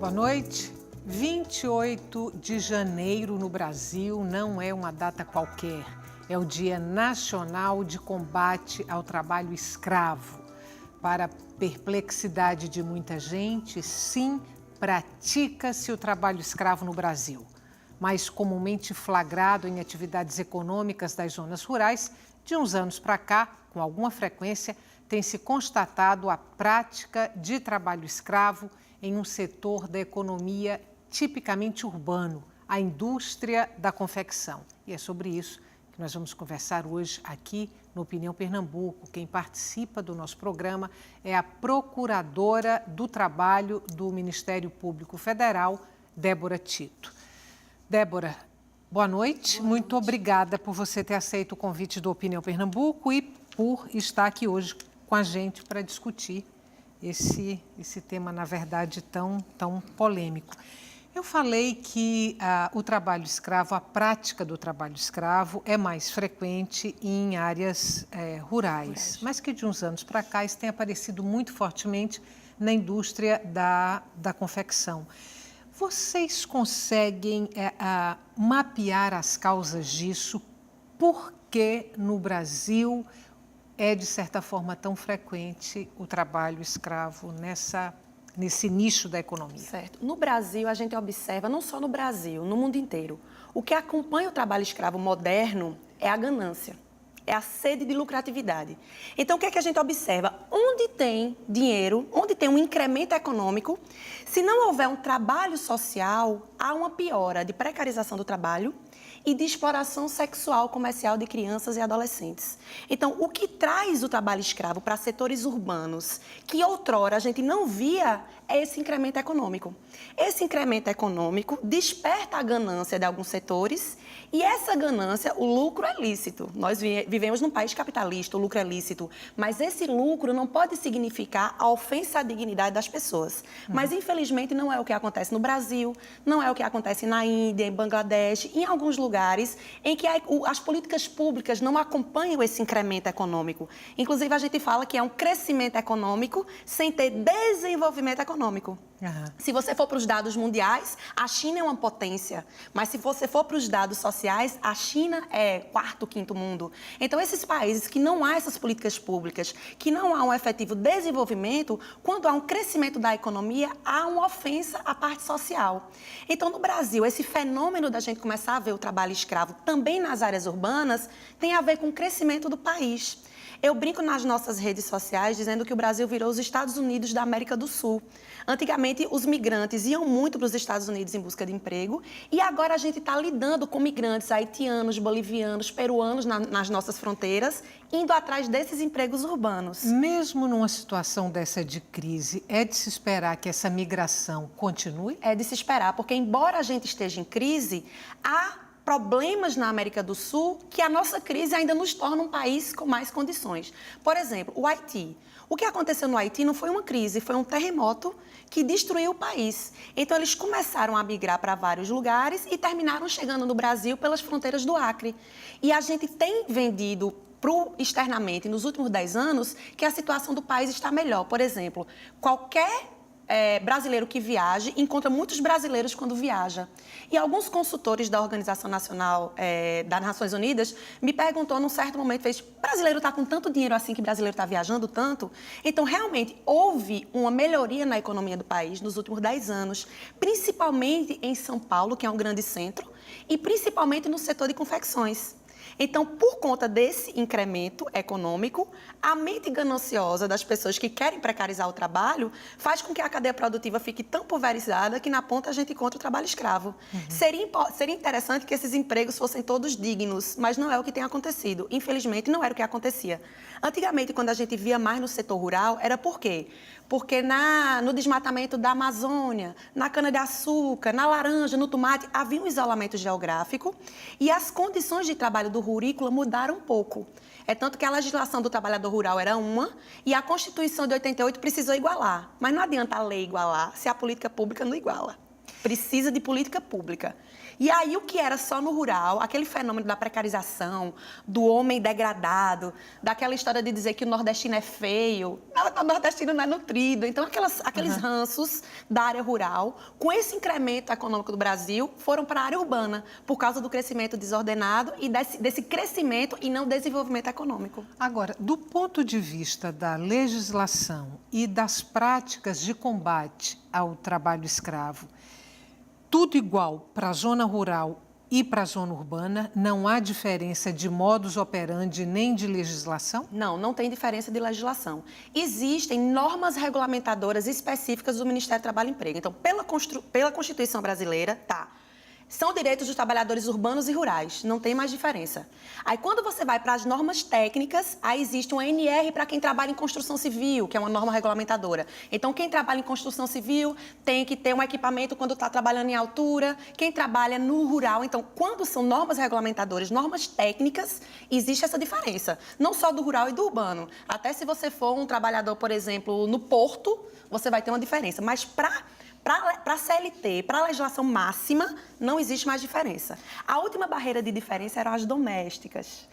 Boa noite. 28 de janeiro no Brasil não é uma data qualquer. É o Dia Nacional de Combate ao Trabalho Escravo. Para a perplexidade de muita gente, sim, pratica-se o trabalho escravo no Brasil. Mais comumente flagrado em atividades econômicas das zonas rurais, de uns anos para cá, com alguma frequência, tem se constatado a prática de trabalho escravo em um setor da economia tipicamente urbano, a indústria da confecção. E é sobre isso que nós vamos conversar hoje aqui no Opinião Pernambuco. Quem participa do nosso programa é a Procuradora do Trabalho do Ministério Público Federal, Débora Tito. Débora, boa noite. Muito obrigada por você ter aceito o convite do Opinião Pernambuco e por estar aqui hoje com a gente para discutir esse tema, na verdade, tão polêmico. Eu falei que o trabalho escravo, a prática do trabalho escravo é mais frequente em áreas rurais, mas que de uns anos para cá isso tem aparecido muito fortemente na indústria da confecção. Vocês conseguem mapear as causas disso? Por que no Brasil é, de certa forma, tão frequente o trabalho escravo nesse nicho da economia? Certo. No Brasil, a gente observa, não só no Brasil, no mundo inteiro, o que acompanha o trabalho escravo moderno é a ganância, é a sede de lucratividade. Então, o que é que a gente observa? Onde tem dinheiro, onde tem um incremento econômico, se não houver um trabalho social, há uma piora de precarização do trabalho e de exploração sexual comercial de crianças e adolescentes. Então, o que traz o trabalho escravo para setores urbanos, que outrora a gente não via, é esse incremento econômico. Esse incremento econômico desperta a ganância de alguns setores e essa ganância, o lucro é lícito. Nós vivemos num país capitalista, o lucro é lícito, mas esse lucro não pode significar a ofensa à dignidade das pessoas. Mas, infelizmente, não é o que acontece no Brasil, não é o que acontece na Índia, em Bangladesh, em alguns lugares em que as políticas públicas não acompanham esse incremento econômico. Inclusive, a gente fala que é um crescimento econômico sem ter desenvolvimento econômico. Se você for para os dados mundiais, a China é uma potência, mas se você for para os dados sociais, a China é quarto, quinto mundo. Então, esses países que não há essas políticas públicas, que não há um efetivo desenvolvimento, quando há um crescimento da economia, há uma ofensa à parte social. Então, no Brasil, esse fenômeno da gente começar a ver o trabalho escravo também nas áreas urbanas tem a ver com o crescimento do país. Eu brinco nas nossas redes sociais dizendo que o Brasil virou os Estados Unidos da América do Sul. Antigamente, os migrantes iam muito para os Estados Unidos em busca de emprego e agora a gente está lidando com migrantes haitianos, bolivianos, peruanos nas nossas fronteiras, indo atrás desses empregos urbanos. Mesmo numa situação dessa de crise, é de se esperar que essa migração continue? É de se esperar, porque embora a gente esteja em crise, há problemas na América do Sul que a nossa crise ainda nos torna um país com mais condições. Por exemplo, o Haiti. O que aconteceu no Haiti não foi uma crise, foi um terremoto que destruiu o país. Então, eles começaram a migrar para vários lugares e terminaram chegando no Brasil pelas fronteiras do Acre. E a gente tem vendido externamente, nos últimos 10 anos, que a situação do país está melhor. Por exemplo, qualquer brasileiro que viaje encontra muitos brasileiros quando viaja. E alguns consultores da Organização Nacional das Nações Unidas me perguntou num certo momento, brasileiro está com tanto dinheiro assim que brasileiro está viajando tanto? Então, realmente, houve uma melhoria na economia do país nos últimos 10 anos, principalmente em São Paulo, que é um grande centro, e principalmente no setor de confecções. Então, por conta desse incremento econômico, a mente gananciosa das pessoas que querem precarizar o trabalho faz com que a cadeia produtiva fique tão pulverizada que na ponta a gente encontra o trabalho escravo. Seria interessante que esses empregos fossem todos dignos, mas não é o que tem acontecido. Infelizmente, não era o que acontecia. Antigamente, quando a gente via mais no setor rural, era por quê? Porque no desmatamento da Amazônia, na cana-de-açúcar, na laranja, no tomate, havia um isolamento geográfico e as condições de trabalho do rurícola mudaram um pouco. É tanto que a legislação do trabalhador rural era uma e a Constituição de 88 precisou igualar. Mas não adianta a lei igualar se a política pública não iguala. Precisa de política pública. E aí, o que era só no rural, aquele fenômeno da precarização, do homem degradado, daquela história de dizer que o nordestino é feio, o nordestino não é nutrido. Então, aqueles ranços da área rural, com esse incremento econômico do Brasil, foram para a área urbana, por causa do crescimento desordenado e desse crescimento e não desenvolvimento econômico. Agora, do ponto de vista da legislação e das práticas de combate ao trabalho escravo, tudo igual para a zona rural e para a zona urbana? Não há diferença de modus operandi nem de legislação? Não, não tem diferença de legislação. Existem normas regulamentadoras específicas do Ministério do Trabalho e Emprego. Então, pela Constituição brasileira, são direitos dos trabalhadores urbanos e rurais, não tem mais diferença. Aí, quando você vai para as normas técnicas, aí existe um ANR para quem trabalha em construção civil, que é uma norma regulamentadora. Então, quem trabalha em construção civil tem que ter um equipamento quando está trabalhando em altura. Quem trabalha no rural, então, quando são normas regulamentadoras, normas técnicas, existe essa diferença. Não só do rural e do urbano. Até se você for um trabalhador, por exemplo, no porto, você vai ter uma diferença. Mas para a CLT, para a legislação máxima, não existe mais diferença. A última barreira de diferença eram as domésticas.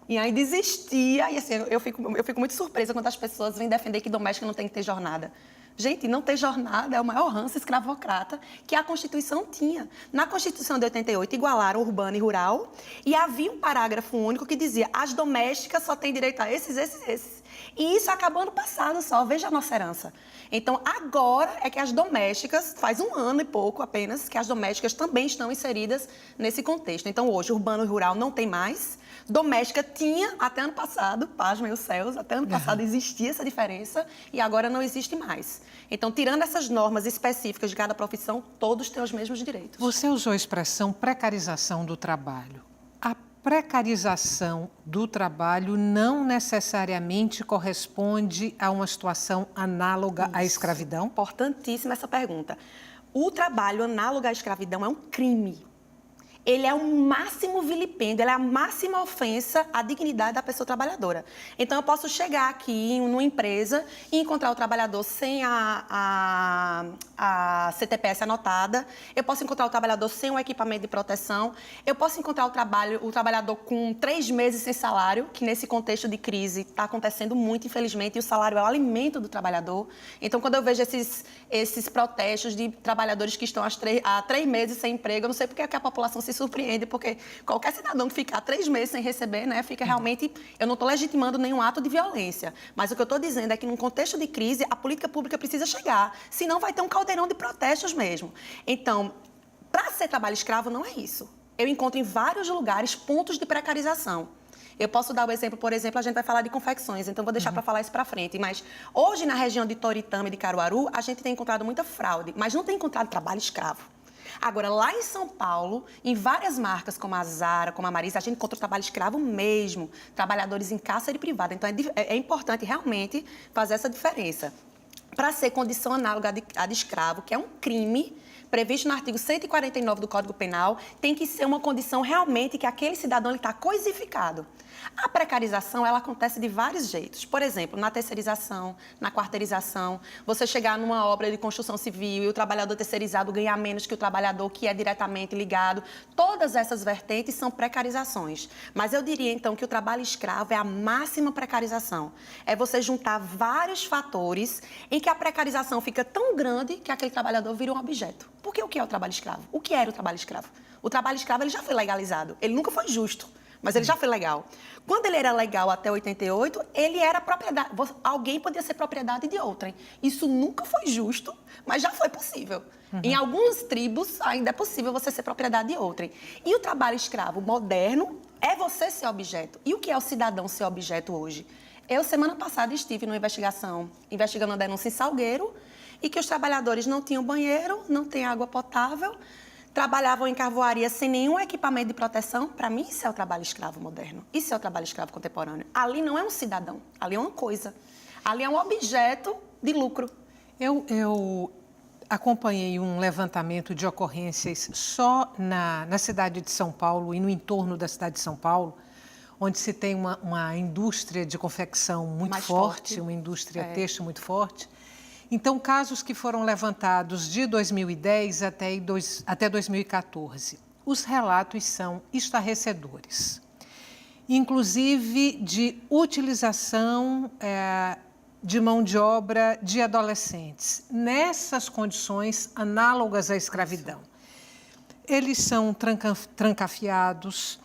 E aí desistia, e assim, eu fico muito surpresa quando as pessoas vêm defender que doméstica não tem que ter jornada. Gente, não ter jornada é o maior ranço escravocrata que a Constituição tinha. Na Constituição de 88, igualaram urbano e rural, e havia um parágrafo único que dizia: as domésticas só têm direito a esses. E isso acabou no passado só, veja a nossa herança. Então, agora é que as domésticas, faz um ano e pouco apenas, que as domésticas também estão inseridas nesse contexto. Então, hoje, urbano e rural não tem mais. Doméstica tinha até ano passado, pasmem os céus, até ano passado existia essa diferença e agora não existe mais. Então, tirando essas normas específicas de cada profissão, todos têm os mesmos direitos. Você usou a expressão precarização do trabalho. A precarização do trabalho não necessariamente corresponde a uma situação análoga à escravidão? Importantíssima essa pergunta. O trabalho análogo à escravidão é um crime. Ele é o máximo vilipêndio, ele é a máxima ofensa à dignidade da pessoa trabalhadora. Então, eu posso chegar aqui numa empresa e encontrar o trabalhador sem a CTPS anotada, eu posso encontrar o trabalhador sem um equipamento de proteção, eu posso encontrar o trabalhador com 3 meses sem salário, que nesse contexto de crise está acontecendo muito, infelizmente, e o salário é o alimento do trabalhador. Então, quando eu vejo esses protestos de trabalhadores que estão há 3 meses sem emprego, eu não sei porque a população se surpreende, porque qualquer cidadão que ficar 3 meses sem receber, né, fica realmente... Eu não estou legitimando nenhum ato de violência, mas o que eu estou dizendo é que num contexto de crise, a política pública precisa chegar, senão vai ter um caldeirão de protestos mesmo. Então, para ser trabalho escravo, não é isso. Eu encontro em vários lugares pontos de precarização. Eu posso dar o exemplo, por exemplo, a gente vai falar de confecções, então vou deixar para falar isso para frente. Mas hoje, na região de Toritama e de Caruaru, a gente tem encontrado muita fraude, mas não tem encontrado trabalho escravo. Agora, lá em São Paulo, em várias marcas como a Zara, como a Marisa, a gente encontra o trabalho escravo mesmo, trabalhadores em cárcere privado. Então, é importante realmente fazer essa diferença. Para ser condição análoga à de escravo, que é um crime previsto no artigo 149 do Código Penal, tem que ser uma condição realmente que aquele cidadão está coisificado. A precarização, ela acontece de vários jeitos. Por exemplo, na terceirização, na quarteirização, você chegar numa obra de construção civil e o trabalhador terceirizado ganhar menos que o trabalhador que é diretamente ligado. Todas essas vertentes são precarizações. Mas eu diria, então, que o trabalho escravo é a máxima precarização. É você juntar vários fatores em que a precarização fica tão grande que aquele trabalhador vira um objeto. Porque o que é o trabalho escravo? O que era o trabalho escravo? O trabalho escravo ele já foi legalizado. Ele nunca foi justo, mas ele já foi legal. Quando ele era legal até 88, ele era propriedade. Alguém podia ser propriedade de outrem. Isso nunca foi justo, mas já foi possível. Em algumas tribos, ainda é possível você ser propriedade de outrem. E o trabalho escravo moderno é você ser objeto. E o que é o cidadão ser objeto hoje? Eu, semana passada, estive numa investigação, investigando uma denúncia em Salgueiro, e que os trabalhadores não tinham banheiro, não tinham água potável, trabalhavam em carvoaria sem nenhum equipamento de proteção. Para mim, isso é o trabalho escravo moderno. Isso é o trabalho escravo contemporâneo. Ali não é um cidadão, ali é uma coisa. Ali é um objeto de lucro. Eu acompanhei um levantamento de ocorrências só na cidade de São Paulo e no entorno da cidade de São Paulo, onde se tem uma indústria de confecção muito forte, uma indústria têxtil muito forte. Então, casos que foram levantados de 2010 até 2014. os relatos são estarrecedores, inclusive de utilização de mão de obra de adolescentes, nessas condições análogas à escravidão. Eles são trancafiados,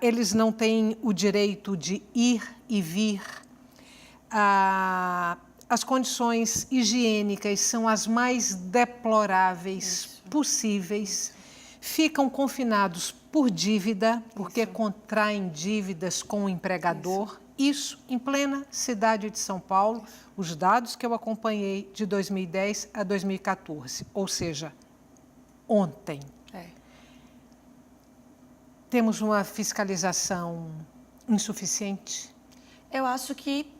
eles não têm o direito de ir e vir, as condições higiênicas são as mais deploráveis possíveis, ficam confinados por dívida, porque contraem dívidas com o empregador. Isso em plena cidade de São Paulo, os dados que eu acompanhei de 2010 a 2014, ou seja, ontem. Temos uma fiscalização insuficiente? Eu acho que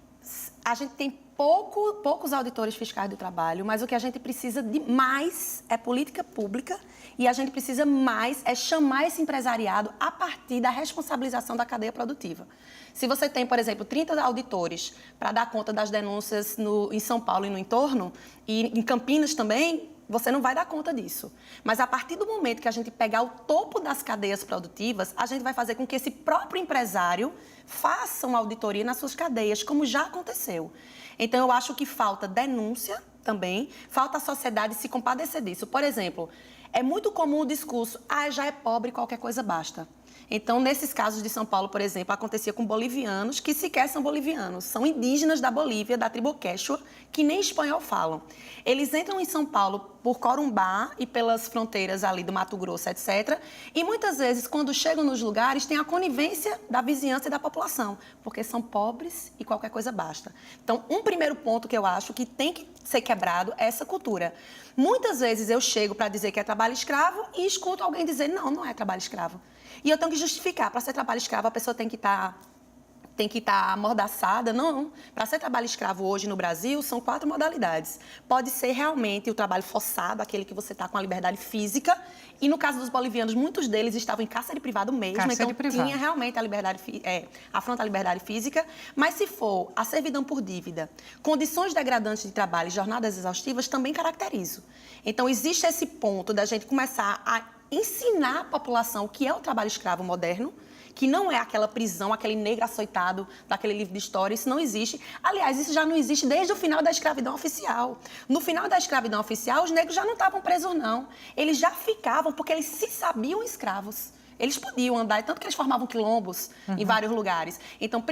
a gente tem poucos auditores fiscais do trabalho, mas o que a gente precisa de mais é política pública e a gente precisa mais é chamar esse empresariado a partir da responsabilização da cadeia produtiva. Se você tem, por exemplo, 30 auditores para dar conta das denúncias em São Paulo e no entorno, e em Campinas também, você não vai dar conta disso. Mas a partir do momento que a gente pegar o topo das cadeias produtivas, a gente vai fazer com que esse próprio empresário faça uma auditoria nas suas cadeias, como já aconteceu. Então, eu acho que falta denúncia também, falta a sociedade se compadecer disso. Por exemplo, é muito comum o discurso, já é pobre, qualquer coisa basta. Então, nesses casos de São Paulo, por exemplo, acontecia com bolivianos que sequer são bolivianos, são indígenas da Bolívia, da tribo Quechua, que nem espanhol falam. Eles entram em São Paulo por Corumbá e pelas fronteiras ali do Mato Grosso, etc. E muitas vezes, quando chegam nos lugares, tem a conivência da vizinhança e da população, porque são pobres e qualquer coisa basta. Então, um primeiro ponto que eu acho que tem que ser quebrado é essa cultura. Muitas vezes eu chego para dizer que é trabalho escravo e escuto alguém dizer, não é trabalho escravo. E eu tenho que justificar, para ser trabalho escravo a pessoa tem que estar amordaçada. Não, para ser trabalho escravo hoje no Brasil são 4 modalidades. Pode ser realmente o trabalho forçado, aquele que você está com a liberdade física, e no caso dos bolivianos, muitos deles estavam em cárcere privado mesmo, então tinha realmente a liberdade, afronta a liberdade física, mas se for a servidão por dívida, condições degradantes de trabalho e jornadas exaustivas, também caracterizo. Então existe esse ponto da gente começar a ensinar a população o que é o trabalho escravo moderno, que não é aquela prisão, aquele negro açoitado daquele livro de história, isso não existe. Aliás, isso já não existe desde o final da escravidão oficial. No final da escravidão oficial, os negros já não estavam presos, não. Eles já ficavam porque eles se sabiam escravos. Eles podiam andar, tanto que eles formavam quilombos em vários lugares. Então,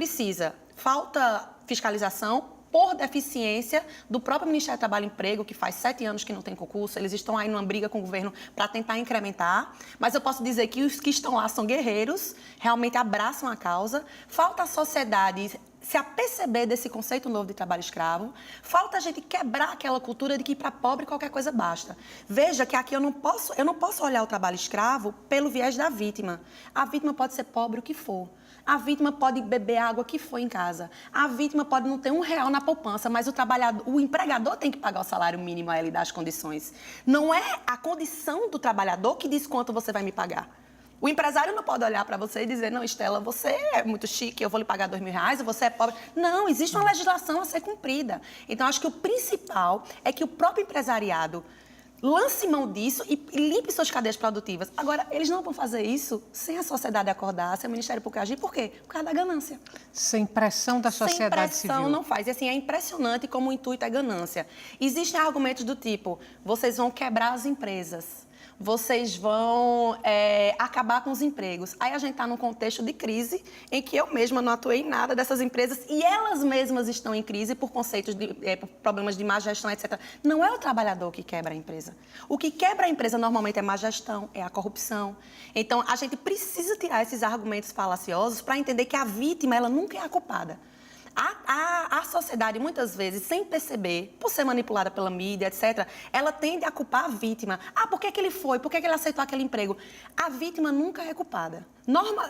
falta fiscalização, por deficiência do próprio Ministério do Trabalho e Emprego, que faz 7 anos que não tem concurso, eles estão aí numa briga com o governo para tentar incrementar, mas eu posso dizer que os que estão lá são guerreiros, realmente abraçam a causa. Falta a sociedade se aperceber desse conceito novo de trabalho escravo, falta a gente quebrar aquela cultura de que para pobre qualquer coisa basta. Veja que aqui eu não posso olhar o trabalho escravo pelo viés da vítima. A vítima pode ser pobre o que for. A vítima pode beber a água que for em casa. A vítima pode não ter R$1 na poupança, mas o empregador tem que pagar o salário mínimo a ela e dar as condições. Não é a condição do trabalhador que diz quanto você vai me pagar. O empresário não pode olhar para você e dizer, não, Estela, você é muito chique, eu vou lhe pagar R$2.000, você é pobre. Não, existe uma legislação a ser cumprida. Então, acho que o principal é que o próprio empresariado lance mão disso e limpe suas cadeias produtivas. Agora, eles não vão fazer isso sem a sociedade acordar, sem o Ministério Público agir. Por quê? Por causa da ganância. Sem pressão da sociedade civil. Sem pressão não faz. E assim, é impressionante como o intuito é ganância. Existem argumentos do tipo, vocês vão quebrar as empresas, vocês vão acabar com os empregos. Aí a gente está num contexto de crise em que eu mesma não atuei em nada dessas empresas e elas mesmas estão em crise por conceitos por problemas de má gestão, etc. Não é o trabalhador que quebra a empresa. O que quebra a empresa normalmente é má gestão, é a corrupção. Então, a gente precisa tirar esses argumentos falaciosos para entender que a vítima, ela nunca é a culpada. A sociedade, muitas vezes, sem perceber, por ser manipulada pela mídia, etc., ela tende a culpar a vítima. Por que ele foi? Por que ele aceitou aquele emprego? A vítima nunca é culpada.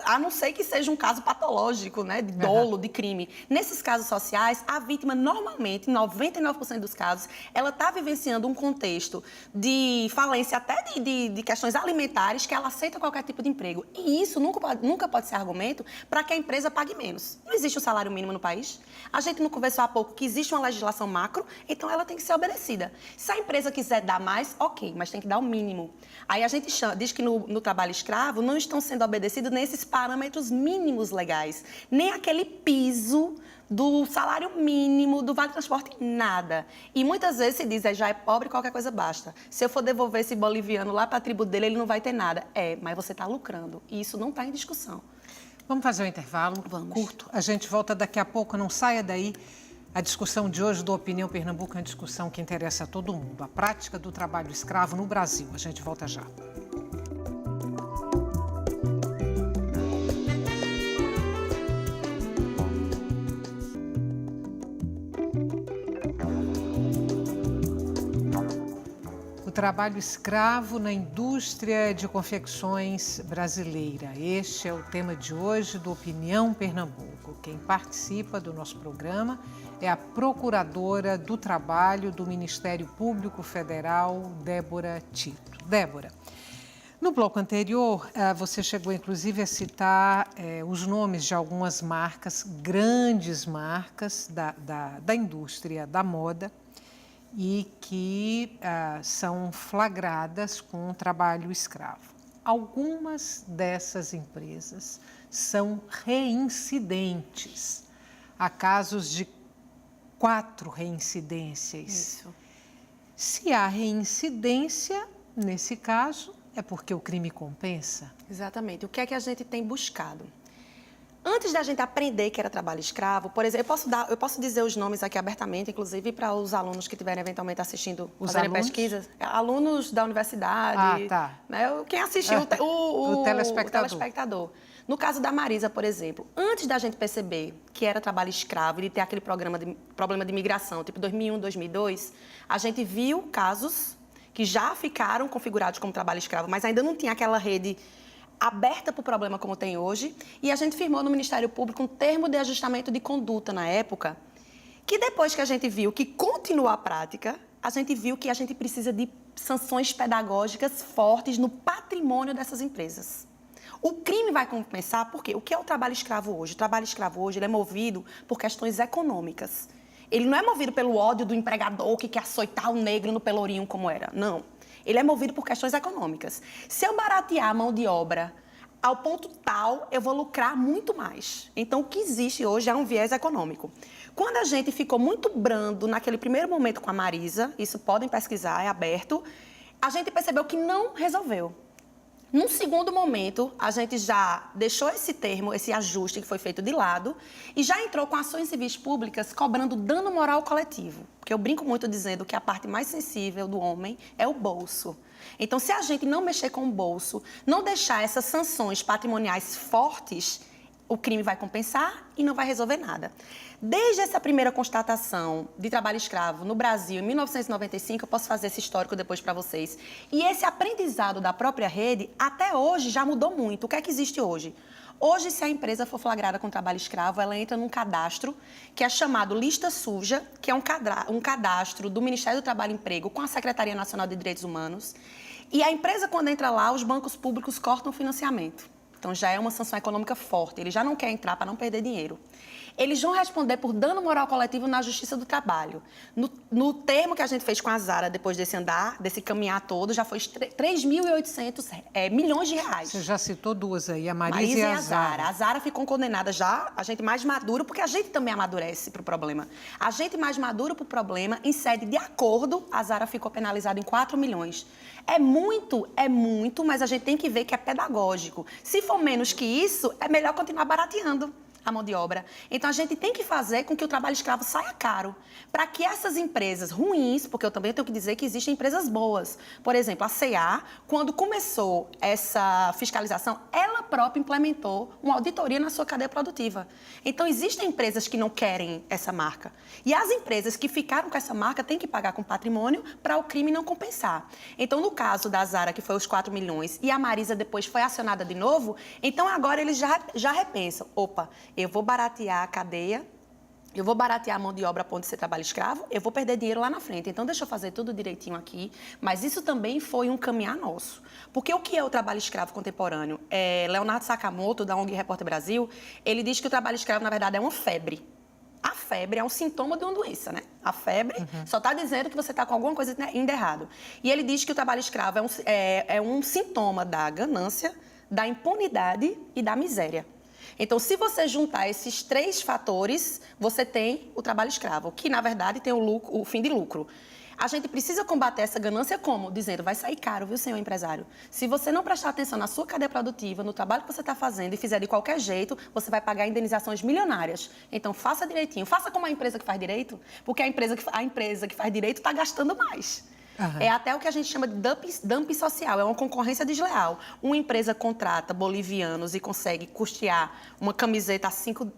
A não ser que seja um caso patológico, né, de dolo, de crime. Nesses casos sociais, a vítima, normalmente, em 99% dos casos, ela está vivenciando um contexto de falência, até de questões alimentares, que ela aceita qualquer tipo de emprego. E isso nunca pode ser argumento para que a empresa pague menos. Não existe um salário mínimo no país. legais. A gente não conversou há pouco que existe uma legislação macro, então ela tem que ser obedecida. Se a empresa quiser dar mais, ok, mas tem que dar o mínimo. Aí a gente diz que no trabalho escravo não estão sendo obedecidos nesses parâmetros mínimos legais, nem aquele piso do salário mínimo, do vale transporte, nada. E muitas vezes se diz, já é pobre, qualquer coisa basta. Se eu for devolver esse boliviano lá para a tribo dele, ele não vai ter nada. Mas você está lucrando. E isso não está em discussão. Vamos fazer um intervalo curto. A gente volta daqui a pouco, não saia daí. A discussão de hoje do Opinião Pernambuco é uma discussão que interessa a todo mundo. A prática do trabalho escravo no Brasil. A gente volta já. O trabalho escravo na indústria de confecções brasileira. Este é o tema de hoje do Opinião Pernambuco. Quem participa do nosso programa é a Procuradora do Trabalho do Ministério Público Federal, Débora Tito. Débora, no bloco anterior, você chegou inclusive a citar os nomes de algumas marcas, grandes marcas da indústria da moda, e que são flagradas com trabalho escravo. Algumas dessas empresas são reincidentes. Há casos de 4 reincidências. Isso. Se há reincidência, nesse caso, é porque o crime compensa? Exatamente. O que é que a gente tem buscado? Antes da gente aprender que era trabalho escravo, por exemplo, eu posso dizer os nomes aqui abertamente, inclusive para os alunos que estiverem eventualmente assistindo, fazendo pesquisas. Alunos da universidade. Tá. Né, quem assistiu, o telespectador. No caso da Marisa, por exemplo, antes da gente perceber que era trabalho escravo e de ter aquele problema de imigração, tipo 2001, 2002, a gente viu casos que já ficaram configurados como trabalho escravo, mas ainda não tinha aquela rede aberta para o problema como tem hoje, e a gente firmou no Ministério Público um termo de ajustamento de conduta na época, que depois que a gente viu que continuou a prática, a gente viu que a gente precisa de sanções pedagógicas fortes no patrimônio dessas empresas. O crime vai compensar porque o que é o trabalho escravo hoje? O trabalho escravo hoje ele é movido por questões econômicas. Ele não é movido pelo ódio do empregador que quer açoitar o negro no pelourinho como era, não. Ele é movido por questões econômicas. Se eu baratear a mão de obra ao ponto tal, eu vou lucrar muito mais. Então, o que existe hoje é um viés econômico. Quando a gente ficou muito brando naquele primeiro momento com a Marisa, isso podem pesquisar, é aberto, a gente percebeu que não resolveu. Num segundo momento, a gente já deixou esse termo, esse ajuste que foi feito de lado e já entrou com ações civis públicas cobrando dano moral coletivo. Porque eu brinco muito dizendo que a parte mais sensível do homem é o bolso. Então, se a gente não mexer com o bolso, não deixar essas sanções patrimoniais fortes, o crime vai compensar e não vai resolver nada. Desde essa primeira constatação de trabalho escravo no Brasil, em 1995, eu posso fazer esse histórico depois para vocês. E esse aprendizado da própria rede, até hoje, já mudou muito. O que é que existe hoje? Hoje, se a empresa for flagrada com trabalho escravo, ela entra num cadastro que é chamado Lista Suja, que é um cadastro do Ministério do Trabalho e Emprego com a Secretaria Nacional de Direitos Humanos. E a empresa, quando entra lá, os bancos públicos cortam o financiamento. Então, já é uma sanção econômica forte. Ele já não quer entrar para não perder dinheiro. Eles vão responder por dano moral coletivo na Justiça do Trabalho. No termo que a gente fez com a Zara, depois desse caminhar todo, já foi 3.800 milhões de reais. Você já citou duas aí, a Marisa e a Zara. A Zara ficou condenada já, a gente mais maduro, porque a gente também amadurece para o problema. A gente mais maduro para o problema, em sede de acordo, a Zara ficou penalizada em 4 milhões. É muito, mas a gente tem que ver que é pedagógico. Se for menos que isso, é melhor continuar barateando a mão de obra. Então, a gente tem que fazer com que o trabalho escravo saia caro, para que essas empresas ruins, porque eu também tenho que dizer que existem empresas boas. Por exemplo, a C&A, quando começou essa fiscalização, ela própria implementou uma auditoria na sua cadeia produtiva. Então, existem empresas que não querem essa marca. E as empresas que ficaram com essa marca têm que pagar com patrimônio para o crime não compensar. Então, no caso da Zara, que foi os 4 milhões, e a Marisa depois foi acionada de novo, então agora eles já repensam. Opa, eu vou baratear a cadeia, eu vou baratear a mão de obra a ponto de ser trabalho escravo, eu vou perder dinheiro lá na frente. Então, deixa eu fazer tudo direitinho aqui. Mas isso também foi um caminhar nosso. Porque o que é o trabalho escravo contemporâneo? Leonardo Sakamoto, da ONG Repórter Brasil, ele diz que o trabalho escravo, na verdade, é uma febre. A febre é um sintoma de uma doença, né? A febre só está dizendo que você está com alguma coisa ainda errado. E ele diz que o trabalho escravo é um sintoma da ganância, da impunidade e da miséria. Então, se você juntar esses 3 fatores, você tem o trabalho escravo, que, na verdade, tem o fim de lucro. A gente precisa combater essa ganância como? Dizendo, vai sair caro, viu, senhor empresário? Se você não prestar atenção na sua cadeia produtiva, no trabalho que você está fazendo e fizer de qualquer jeito, você vai pagar indenizações milionárias. Então, faça direitinho. Faça como a empresa que faz direito, porque a empresa que faz direito está gastando mais. É até o que a gente chama de dumping social, é uma concorrência desleal. Uma empresa contrata bolivianos e consegue custear uma camiseta a R$5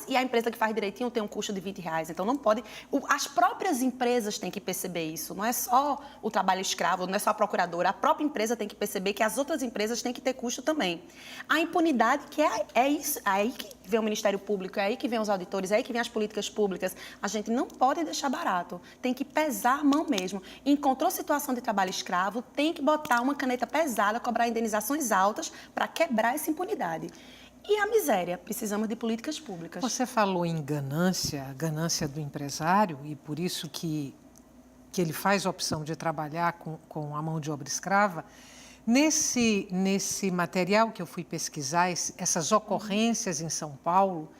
e a empresa que faz direitinho tem um custo de R$20. Então não pode... As próprias empresas têm que perceber isso, não é só o trabalho escravo, não é só a procuradora, a própria empresa tem que perceber que as outras empresas têm que ter custo também. A impunidade, que é isso, é aí que vem o Ministério Público, é aí que vem os auditores, é aí que vem as políticas públicas. A gente não pode deixar barato, tem que pesar a mão mesmo. Encontrou situação de trabalho escravo, tem que botar uma caneta pesada, cobrar indenizações altas para quebrar essa impunidade. E a miséria, precisamos de políticas públicas. Você falou em ganância, a ganância do empresário, e por isso que ele faz a opção de trabalhar com a mão de obra escrava. Nesse material que eu fui pesquisar, essas ocorrências em São Paulo,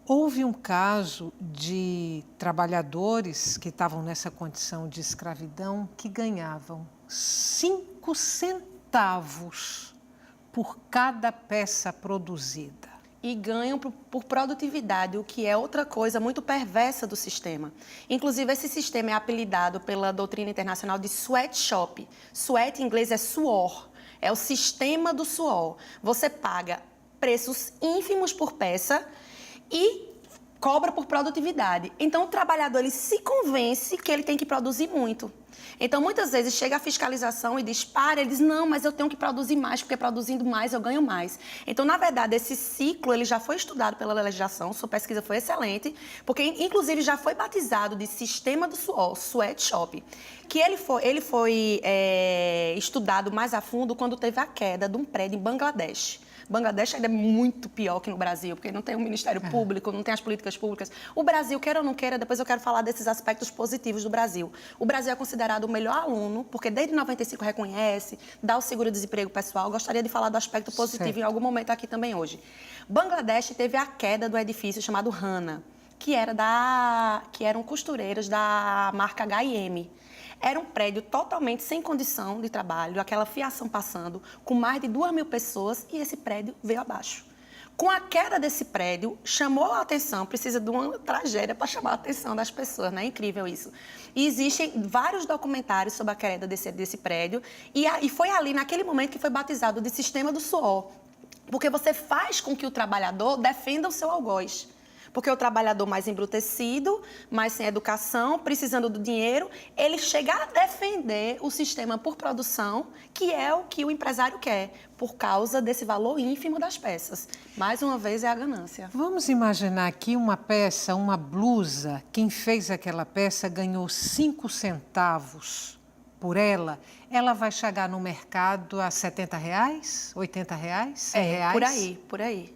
houve um caso de trabalhadores que estavam nessa condição de escravidão que ganhavam 5 centavos por cada peça produzida. E ganham por produtividade, o que é outra coisa muito perversa do sistema. Inclusive, esse sistema é apelidado pela doutrina internacional de sweatshop. Sweat, em inglês, é suor. É o sistema do suor. Você paga preços ínfimos por peça e cobra por produtividade. Então, o trabalhador ele se convence que ele tem que produzir muito. Então, muitas vezes, chega a fiscalização e dispara, ele diz, não, mas eu tenho que produzir mais, porque produzindo mais eu ganho mais. Então, na verdade, esse ciclo ele já foi estudado pela legislação, sua pesquisa foi excelente, porque, inclusive, já foi batizado de sistema do suor, sweatshop, que ele foi estudado mais a fundo quando teve a queda de um prédio em Bangladesh. Bangladesh ainda é muito pior que no Brasil, porque não tem um Ministério Público, não tem as políticas públicas. O Brasil, queira ou não queira, depois eu quero falar desses aspectos positivos do Brasil. O Brasil é considerado o melhor aluno, porque desde 95 reconhece, dá o seguro-desemprego pessoal. Gostaria de falar do aspecto positivo em algum momento aqui também hoje. Bangladesh teve a queda do edifício chamado Rana, que eram costureiras da marca H&M. Era um prédio totalmente sem condição de trabalho, aquela fiação passando, com mais de 2.000 pessoas, e esse prédio veio abaixo. Com a queda desse prédio, chamou a atenção, precisa de uma tragédia para chamar a atenção das pessoas, né? É incrível isso. E existem vários documentários sobre a queda desse prédio, e foi ali, naquele momento, que foi batizado de sistema do suor, porque você faz com que o trabalhador defenda o seu algoz. Porque o trabalhador mais embrutecido, mais sem educação, precisando do dinheiro, ele chega a defender o sistema por produção, que é o que o empresário quer, por causa desse valor ínfimo das peças. Mais uma vez, é a ganância. Vamos imaginar aqui uma peça, uma blusa. Quem fez aquela peça ganhou 5 centavos por ela. Ela vai chegar no mercado a R$70, R$80, R$100? Por aí.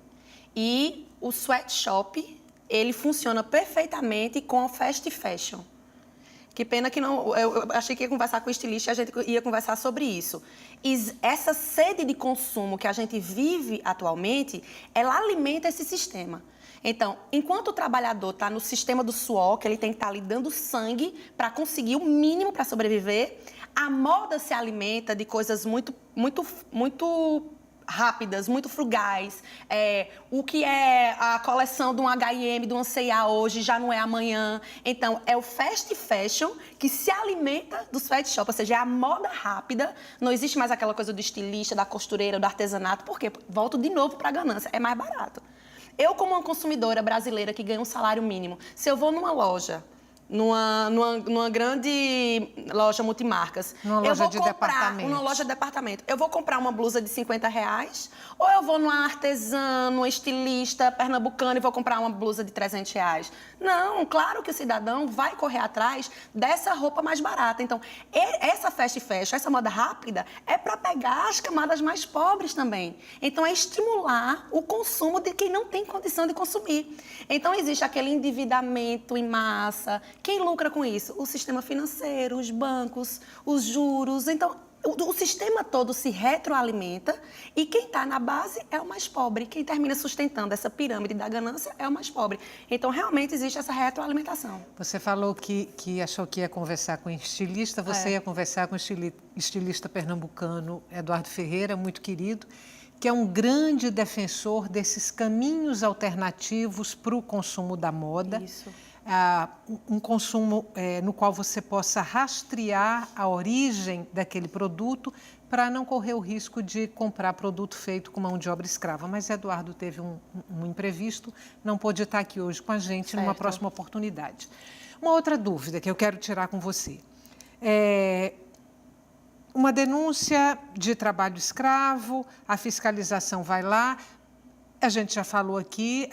E o sweatshop, ele funciona perfeitamente com o fast fashion. Que pena que não... Eu achei que ia conversar com o estilista e a gente ia conversar sobre isso. E essa sede de consumo que a gente vive atualmente, ela alimenta esse sistema. Então, enquanto o trabalhador está no sistema do suor, que ele tem que estar ali dando sangue para conseguir o mínimo para sobreviver, a moda se alimenta de coisas muito rápidas, muito frugais. O que é a coleção de um H&M, de um C&A hoje, já não é amanhã. Então, é o fast fashion que se alimenta do sweatshop, ou seja, é a moda rápida. Não existe mais aquela coisa do estilista, da costureira, do artesanato. Por quê? Volto de novo para a ganância. É mais barato. Eu, como uma consumidora brasileira que ganha um salário mínimo, se eu vou numa loja numa grande loja multimarcas. Numa loja de departamento. Numa loja de departamento. Eu vou comprar uma blusa de R$50 ou eu vou numa artesã, numa estilista pernambucana e vou comprar uma blusa de R$300? Não, claro que o cidadão vai correr atrás dessa roupa mais barata. Então, essa fast fashion, essa moda rápida, é para pegar as camadas mais pobres também. Então, é estimular o consumo de quem não tem condição de consumir. Então, existe aquele endividamento em massa. Quem lucra com isso? O sistema financeiro, os bancos, os juros. Então, o sistema todo se retroalimenta e quem está na base é o mais pobre. Quem termina sustentando essa pirâmide da ganância é o mais pobre. Então, realmente, existe essa retroalimentação. Você falou que achou que ia conversar com estilista. Você ia conversar com o estilista pernambucano Eduardo Ferreira, muito querido, que é um grande defensor desses caminhos alternativos para o consumo da moda. Isso. Um consumo no qual você possa rastrear a origem daquele produto para não correr o risco de comprar produto feito com mão de obra escrava. Mas Eduardo teve um imprevisto, não pôde estar aqui hoje com a gente numa próxima oportunidade. Uma outra dúvida que eu quero tirar com você. Uma denúncia de trabalho escravo, a fiscalização vai lá. A gente já falou aqui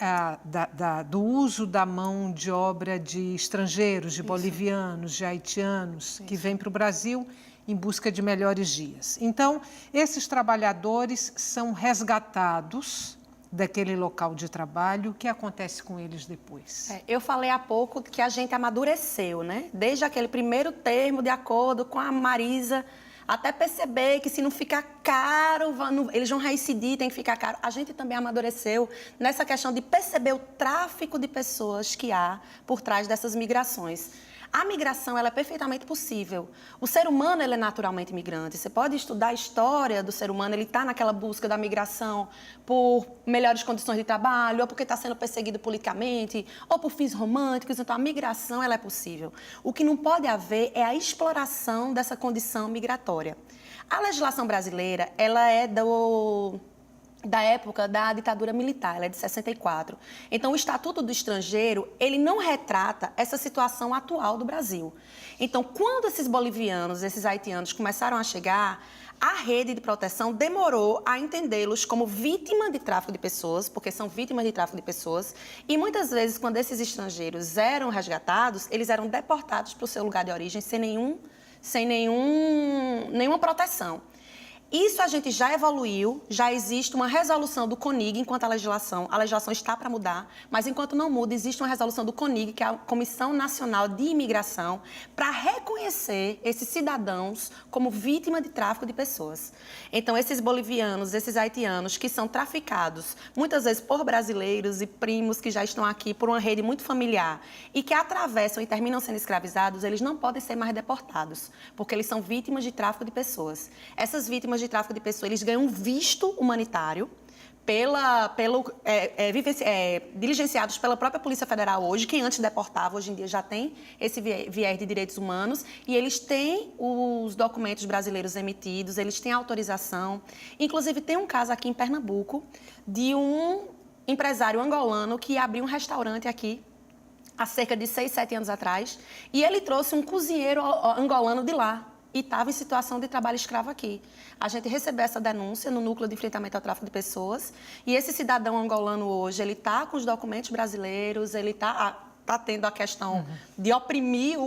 do uso da mão de obra de estrangeiros, de bolivianos, de haitianos, que vêm para o Brasil em busca de melhores dias. Então, esses trabalhadores são resgatados daquele local de trabalho. O que acontece com eles depois? Eu falei há pouco que a gente amadureceu, né? Desde aquele primeiro termo de acordo com a Marisa, até perceber que se não ficar caro, eles vão reincidir, tem que ficar caro. A gente também amadureceu nessa questão de perceber o tráfico de pessoas que há por trás dessas migrações. A migração, ela é perfeitamente possível. O ser humano, ele é naturalmente migrante. Você pode estudar a história do ser humano, ele está naquela busca da migração por melhores condições de trabalho, ou porque está sendo perseguido politicamente, ou por fins românticos. Então, a migração, ela é possível. O que não pode haver é a exploração dessa condição migratória. A legislação brasileira, ela é da época da ditadura militar, ela é de 64. Então, o Estatuto do Estrangeiro, ele não retrata essa situação atual do Brasil. Então, quando esses bolivianos, esses haitianos começaram a chegar, a rede de proteção demorou a entendê-los como vítima de tráfico de pessoas, porque são vítimas de tráfico de pessoas, e muitas vezes, quando esses estrangeiros eram resgatados, eles eram deportados para o seu lugar de origem sem nenhuma proteção. Isso a gente já evoluiu, já existe uma resolução do CONIG enquanto a legislação está para mudar, mas enquanto não muda, existe uma resolução do CONIG, que é a Comissão Nacional de Imigração, para reconhecer esses cidadãos como vítima de tráfico de pessoas. Então, esses bolivianos, esses haitianos que são traficados, muitas vezes por brasileiros e primos que já estão aqui por uma rede muito familiar e que atravessam e terminam sendo escravizados, eles não podem ser mais deportados, porque eles são vítimas de tráfico de pessoas. Essas vítimas de tráfico de pessoas, eles ganham um visto humanitário diligenciados pela própria Polícia Federal hoje, quem antes deportava, hoje em dia já tem esse viés de direitos humanos, e eles têm os documentos brasileiros emitidos, eles têm autorização. Inclusive, tem um caso aqui em Pernambuco de um empresário angolano que abriu um restaurante aqui há cerca de 6, 7 anos atrás, e ele trouxe um cozinheiro angolano de lá, e estava em situação de trabalho escravo aqui. A gente recebeu essa denúncia no Núcleo de Enfrentamento ao Tráfico de Pessoas, e esse cidadão angolano hoje, ele está com os documentos brasileiros, ele está tendo a questão de oprimir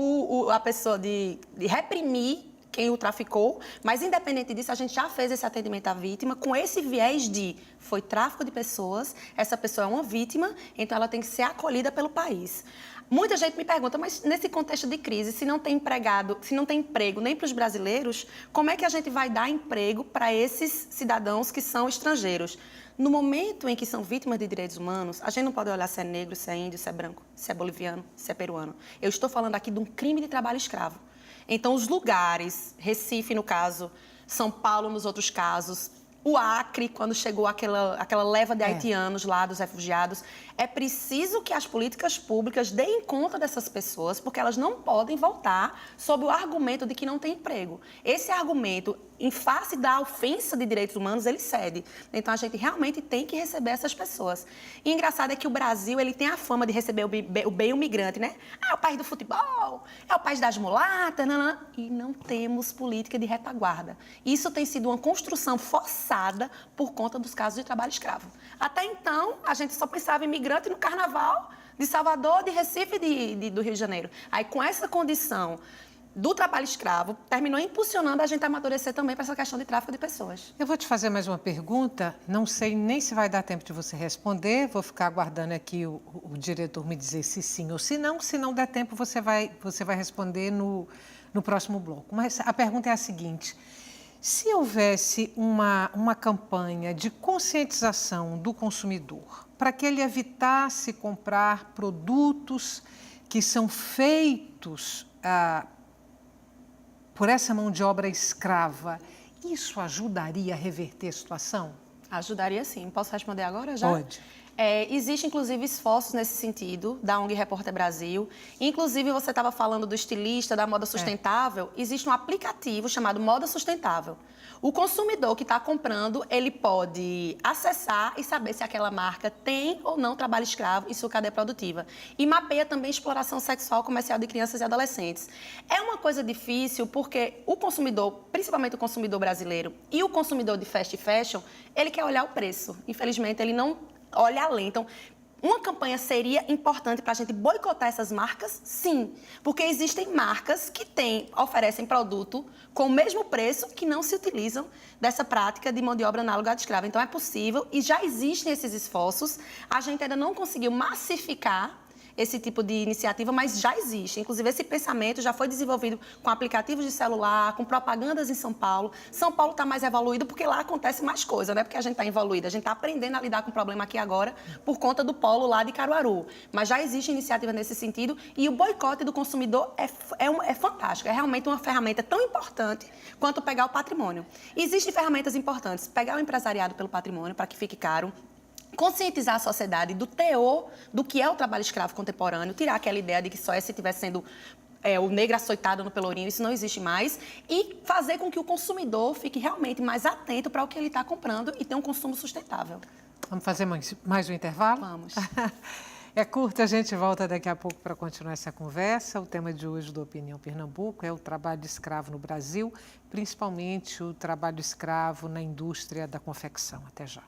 a pessoa, de reprimir quem o traficou, mas independente disso, a gente já fez esse atendimento à vítima com esse viés de foi tráfico de pessoas, essa pessoa é uma vítima, então ela tem que ser acolhida pelo país. Muita gente me pergunta, mas nesse contexto de crise, se não tem emprego nem para os brasileiros, como é que a gente vai dar emprego para esses cidadãos que são estrangeiros? No momento em que são vítimas de direitos humanos, a gente não pode olhar se é negro, se é índio, se é branco, se é boliviano, se é peruano. Eu estou falando aqui de um crime de trabalho escravo. Então, os lugares, Recife no caso, São Paulo nos outros casos, o Acre, quando chegou aquela leva de haitianos lá, dos refugiados, é preciso que as políticas públicas deem conta dessas pessoas, porque elas não podem voltar sob o argumento de que não tem emprego. Esse argumento em face da ofensa de direitos humanos, ele cede. Então, a gente realmente tem que receber essas pessoas. E engraçado é que o Brasil, ele tem a fama de receber o bem migrante, né? É o país do futebol, é o país das mulatas, e não temos política de retaguarda. Isso tem sido uma construção forçada por conta dos casos de trabalho escravo. Até então, a gente só pensava em migrante no carnaval de Salvador, de Recife e do Rio de Janeiro. Aí, com essa condição do trabalho escravo, terminou impulsionando a gente a amadurecer também para essa questão de tráfico de pessoas. Eu vou te fazer mais uma pergunta, não sei nem se vai dar tempo de você responder, vou ficar aguardando aqui o diretor me dizer se sim ou se não der tempo você vai responder no próximo bloco. Mas a pergunta é a seguinte, se houvesse uma campanha de conscientização do consumidor para que ele evitasse comprar produtos que são feitos por essa mão de obra escrava, isso ajudaria a reverter a situação? Ajudaria sim. Posso responder agora já? Pode. Existe, inclusive, esforços nesse sentido, da ONG Repórter Brasil. Inclusive, você estava falando do estilista, da moda sustentável. Existe um aplicativo chamado Moda Sustentável. O consumidor que está comprando, ele pode acessar e saber se aquela marca tem ou não trabalho escravo em sua cadeia produtiva. E mapeia também exploração sexual comercial de crianças e adolescentes. É uma coisa difícil porque o consumidor, principalmente o consumidor brasileiro e o consumidor de fast fashion, ele quer olhar o preço. Infelizmente, ele não olha além. Então, uma campanha seria importante para a gente boicotar essas marcas? Sim, porque existem marcas que oferecem produto com o mesmo preço que não se utilizam dessa prática de mão de obra análoga à de escrava. Então, é possível e já existem esses esforços. A gente ainda não conseguiu massificar esse tipo de iniciativa, mas já existe. Inclusive, esse pensamento já foi desenvolvido com aplicativos de celular, com propagandas em São Paulo. São Paulo está mais evoluído porque lá acontece mais coisa, não é porque a gente está evoluído. A gente está aprendendo a lidar com o problema aqui agora por conta do polo lá de Caruaru. Mas já existe iniciativa nesse sentido e o boicote do consumidor é fantástico. É realmente uma ferramenta tão importante quanto pegar o patrimônio. Existem ferramentas importantes. Pegar o empresariado pelo patrimônio para que fique caro, conscientizar a sociedade do teor do que é o trabalho escravo contemporâneo, tirar aquela ideia de que só se estivesse sendo o negro açoitado no pelourinho, isso não existe mais, e fazer com que o consumidor fique realmente mais atento para o que ele está comprando e tenha um consumo sustentável. Vamos fazer mais um intervalo? Vamos. É curto, a gente volta daqui a pouco para continuar essa conversa. O tema de hoje do Opinião Pernambuco é o trabalho escravo no Brasil, principalmente o trabalho escravo na indústria da confecção. Até já.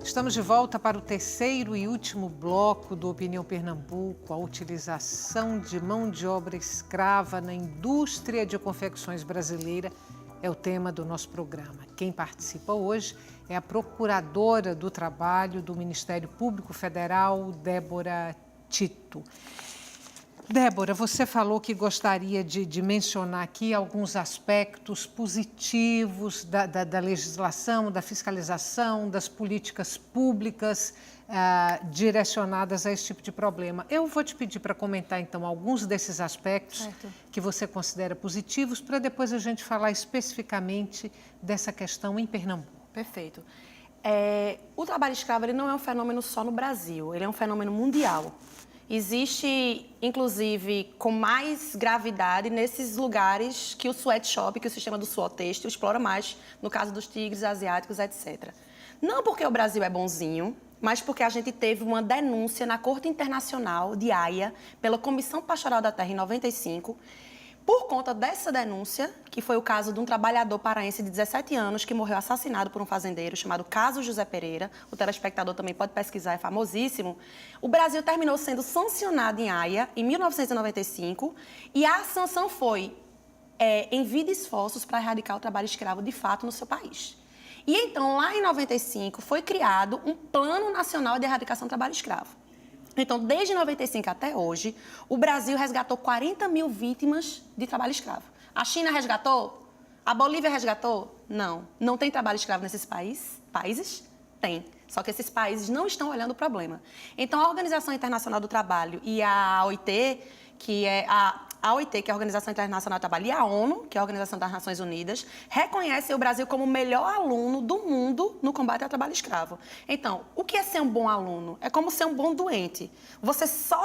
Estamos de volta para o terceiro e último bloco do Opinião Pernambuco, a utilização de mão de obra escrava na indústria de confecções brasileira é o tema do nosso programa. Quem participa hoje é a Procuradora do Trabalho do Ministério Público Federal, Débora Tito. Débora, você falou que gostaria de mencionar aqui alguns aspectos positivos da legislação, da fiscalização, das políticas públicas direcionadas a esse tipo de problema. Eu vou te pedir para comentar, então, alguns desses aspectos que você considera positivos, para depois a gente falar especificamente dessa questão em Pernambuco. Perfeito. O trabalho escravo ele não é um fenômeno só no Brasil, ele é um fenômeno mundial. Existe, inclusive, com mais gravidade nesses lugares que o sweatshop, que o sistema do suor têxtil explora mais, no caso dos tigres asiáticos, etc. Não porque o Brasil é bonzinho, mas porque a gente teve uma denúncia na Corte Internacional de Haia, pela Comissão Pastoral da Terra, em 95, por conta dessa denúncia, que foi o caso de um trabalhador paraense de 17 anos que morreu assassinado por um fazendeiro chamado Caso José Pereira. O telespectador também pode pesquisar, é famosíssimo. O Brasil terminou sendo sancionado em Haia em 1995 e a sanção foi envie de esforços para erradicar o trabalho escravo de fato no seu país. E então, lá em 95, foi criado um Plano Nacional de Erradicação do Trabalho Escravo. Então, desde 95 até hoje, o Brasil resgatou 40 mil vítimas de trabalho escravo. A China resgatou? A Bolívia resgatou? Não. Não tem trabalho escravo nesses países? Tem. Só que esses países não estão olhando o problema. Então, a Organização Internacional do Trabalho e a OIT, que é a OIT, que é a Organização Internacional do Trabalho, e a ONU, que é a Organização das Nações Unidas, reconhecem o Brasil como o melhor aluno do mundo no combate ao trabalho escravo. Então, o que é ser um bom aluno? É como ser um bom doente. Você só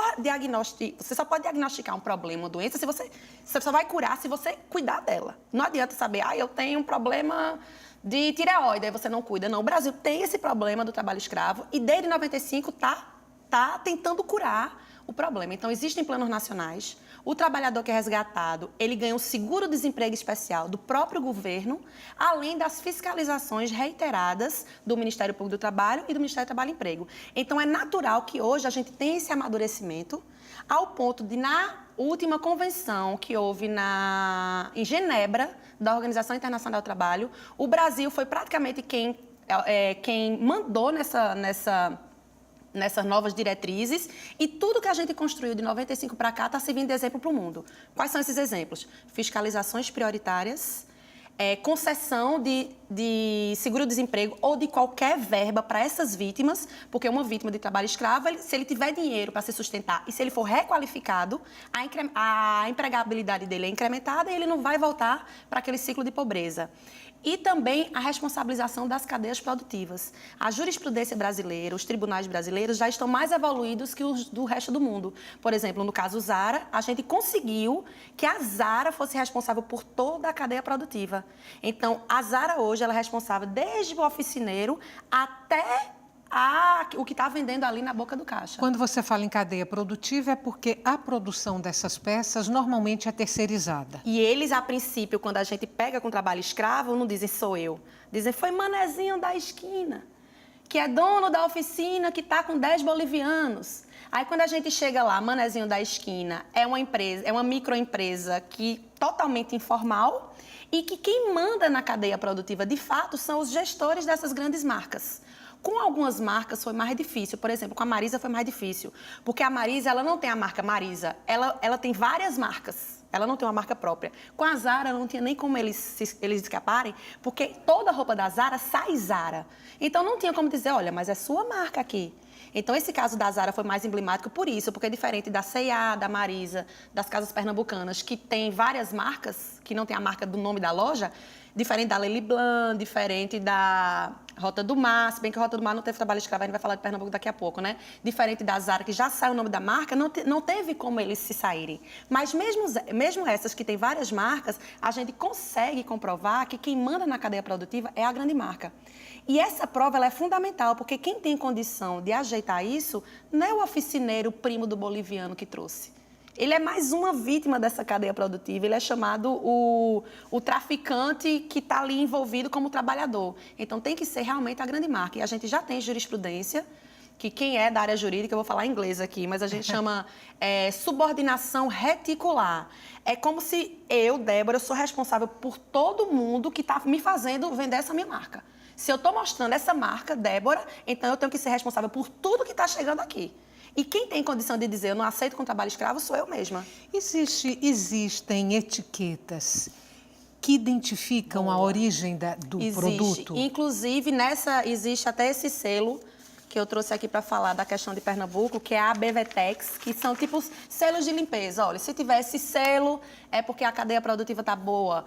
pode diagnosticar um problema, uma doença, você só vai curar se você cuidar dela. Não adianta saber, eu tenho um problema de tireoide, aí você não cuida. Não, o Brasil tem esse problema do trabalho escravo e desde 95 tá tentando curar o problema. Então, existem planos nacionais. O trabalhador que é resgatado, ele ganha um seguro-desemprego especial do próprio governo, além das fiscalizações reiteradas do Ministério Público do Trabalho e do Ministério do Trabalho e Emprego. Então, é natural que hoje a gente tenha esse amadurecimento ao ponto de, na última convenção que houve em Genebra, da Organização Internacional do Trabalho, o Brasil foi praticamente quem mandou nessas novas diretrizes, e tudo que a gente construiu de 95 para cá está servindo de exemplo para o mundo. Quais são esses exemplos? Fiscalizações prioritárias, concessão de seguro-desemprego ou de qualquer verba para essas vítimas, porque uma vítima de trabalho escravo, se ele tiver dinheiro para se sustentar e se ele for requalificado, a empregabilidade dele é incrementada e ele não vai voltar para aquele ciclo de pobreza. E também a responsabilização das cadeias produtivas. A jurisprudência brasileira, os tribunais brasileiros já estão mais evoluídos que os do resto do mundo. Por exemplo, no caso Zara, a gente conseguiu que a Zara fosse responsável por toda a cadeia produtiva. Então, a Zara hoje ela é responsável desde o oficineiro até o que está vendendo ali na boca do caixa. Quando você fala em cadeia produtiva, é porque a produção dessas peças normalmente é terceirizada. E eles, a princípio, quando a gente pega com trabalho escravo, não dizem sou eu. Dizem foi manezinho da esquina, que é dono da oficina, que está com 10 bolivianos. Aí, quando a gente chega lá, manezinho da esquina é uma empresa, é uma microempresa totalmente informal e que quem manda na cadeia produtiva, de fato, são os gestores dessas grandes marcas. Com algumas marcas foi mais difícil. Por exemplo, com a Marisa foi mais difícil. Porque a Marisa, ela não tem a marca Marisa. Ela tem várias marcas. Ela não tem uma marca própria. Com a Zara, não tinha nem como eles escaparem, porque toda a roupa da Zara sai Zara. Então, não tinha como dizer, olha, mas é sua marca aqui. Então, esse caso da Zara foi mais emblemático por isso, porque é diferente da C&A, da Marisa, das casas pernambucanas, que tem várias marcas, que não tem a marca do nome da loja, diferente da Lely Blanc, diferente da Rota do Mar, se bem que a Rota do Mar não teve trabalho escravo, a gente vai falar de Pernambuco daqui a pouco, né? Diferente da Zara, que já saiu o nome da marca, não teve como eles se saírem. Mas mesmo essas que têm várias marcas, a gente consegue comprovar que quem manda na cadeia produtiva é a grande marca. E essa prova ela é fundamental, porque quem tem condição de ajeitar isso não é o oficineiro primo do boliviano que trouxe. Ele é mais uma vítima dessa cadeia produtiva, ele é chamado o traficante que está ali envolvido como trabalhador. Então, tem que ser realmente a grande marca. E a gente já tem jurisprudência, que quem é da área jurídica, eu vou falar em inglês aqui, mas a gente chama subordinação reticular. É como se eu, Débora, sou responsável por todo mundo que está me fazendo vender essa minha marca. Se eu estou mostrando essa marca, Débora, então eu tenho que ser responsável por tudo que está chegando aqui. E quem tem condição de dizer eu não aceito com trabalho escravo sou eu mesma. Existem etiquetas que identificam a origem do produto? Inclusive, existe até esse selo que eu trouxe aqui para falar da questão de Pernambuco, que é a ABVTEX, que são tipo selos de limpeza. Olha, se tiver esse selo, é porque a cadeia produtiva está boa.